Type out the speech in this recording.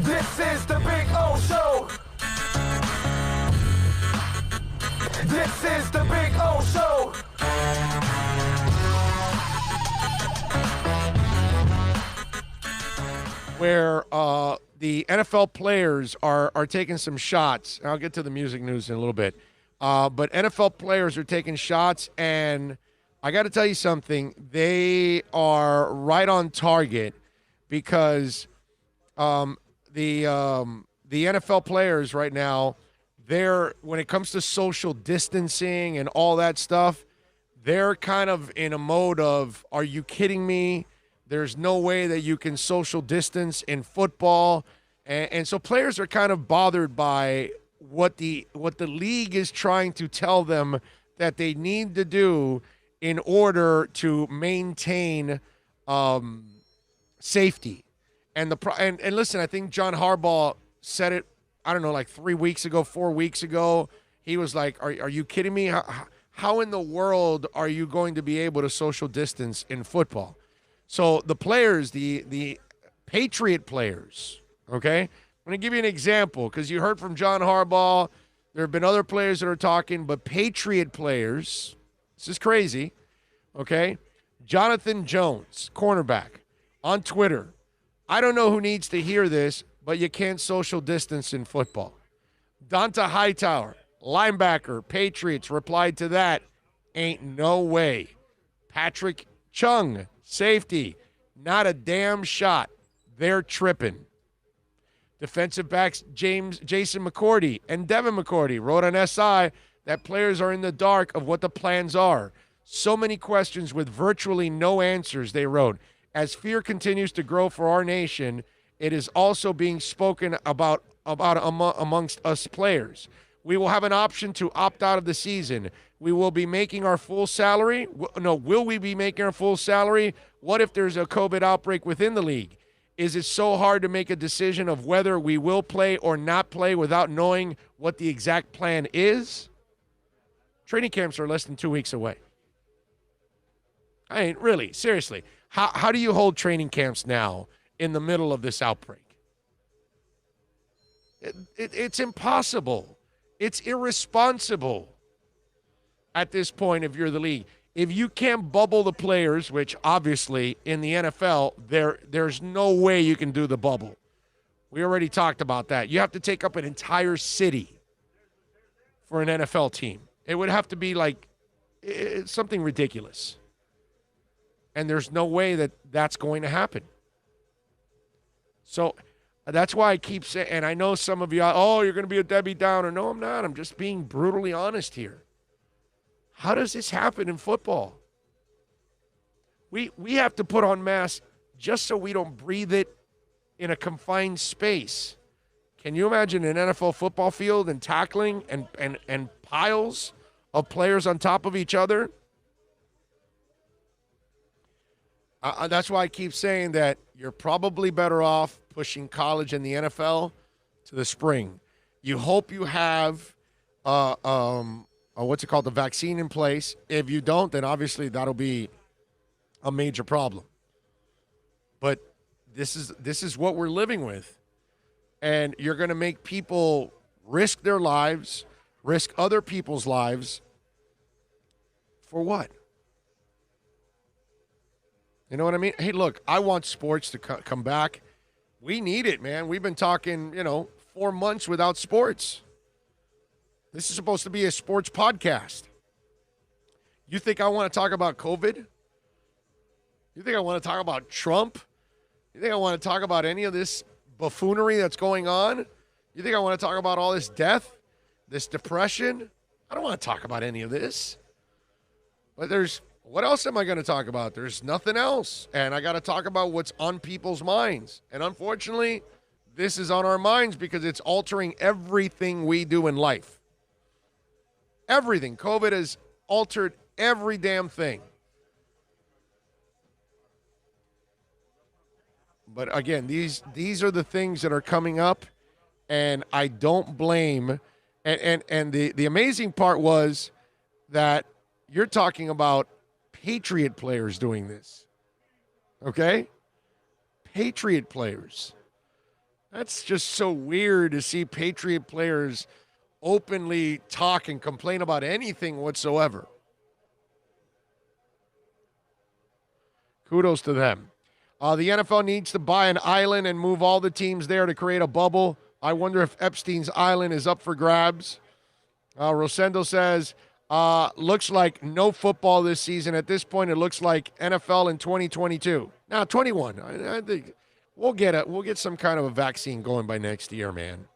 This is the Big O Show. This is the Big O Show. Where the NFL players are taking some shots. I'll get to the music news in a little bit. But NFL players are taking shots, and I got to tell you something. They are right on target because the NFL players right now, when it comes to social distancing and all that stuff, they're kind of in a mode of, are you kidding me? There's no way that you can social distance in football. And so players are kind of bothered by what the league is trying to tell them that they need to do in order to maintain safety. And listen, I think John Harbaugh said it, I don't know, like 3 weeks ago, 4 weeks ago. He was like, are you kidding me? How in the world are you going to be able to social distance in football? So the players, the Patriot players, okay? I'm going to give you an example because you heard from John Harbaugh. There have been other players that are talking, but Patriot players, this is crazy, okay? Jonathan Jones, cornerback, on Twitter. I don't know who needs to hear this, but you can't social distance in football. Donta Hightower, linebacker, Patriots, replied to that, ain't no way. Patrick Chung, safety, not a damn shot. They're tripping. Defensive backs Jason McCourty and Devin McCourty wrote on SI that players are in the dark of what the plans are. So many questions with virtually no answers, they wrote. As fear continues to grow for our nation, it is also being spoken about amongst us players. We will have an option to opt out of the season. We will be making our full salary. Will we be making our full salary? What if there's a COVID outbreak within the league? Is it so hard to make a decision of whether we will play or not play without knowing what the exact plan is? Training camps are less than 2 weeks away. I mean, really, seriously. How do you hold training camps now in the middle of this outbreak? It's impossible. It's irresponsible at this point if you're the league. If you can't bubble the players, which obviously in the NFL, there's no way you can do the bubble. We already talked about that. You have to take up an entire city for an NFL team. It would have to be like something ridiculous. And there's no way that that's going to happen. So that's why I keep saying, and I know some of you, you're going to be a Debbie Downer. No, I'm not. I'm just being brutally honest here. How does this happen in football? We have to put on masks just so we don't breathe it in a confined space. Can you imagine an NFL football field and tackling and piles of players on top of each other? That's why I keep saying that you're probably better off pushing college and the NFL to the spring. You hope you have the vaccine in place. If you don't, then obviously that'll be a major problem. But this is what we're living with. And you're going to make people risk their lives, risk other people's lives. For what? You know what I mean? Hey, look, I want sports to come back. We need it, man. We've been talking, 4 months without sports. This is supposed to be a sports podcast. You think I want to talk about COVID? You think I want to talk about Trump? You think I want to talk about any of this buffoonery that's going on? You think I want to talk about all this death, this depression? I don't want to talk about any of this. But what else am I going to talk about? There's nothing else. And I got to talk about what's on people's minds. And unfortunately, this is on our minds because it's altering everything we do in life. Everything. COVID has altered every damn thing. But again, these are the things that are coming up, and I don't blame. And the amazing part was that you're talking about Patriot players doing this. Okay? Patriot players. That's just so weird to see Patriot players openly talk and complain about anything whatsoever. Kudos to them. The NFL needs to buy an island and move all the teams there to create a bubble. I wonder if Epstein's Island is up for grabs. Rosendo says, looks like no football this season. At this point, it looks like NFL in 2022. Now, 21. I think we'll get some kind of a vaccine going by next year, man.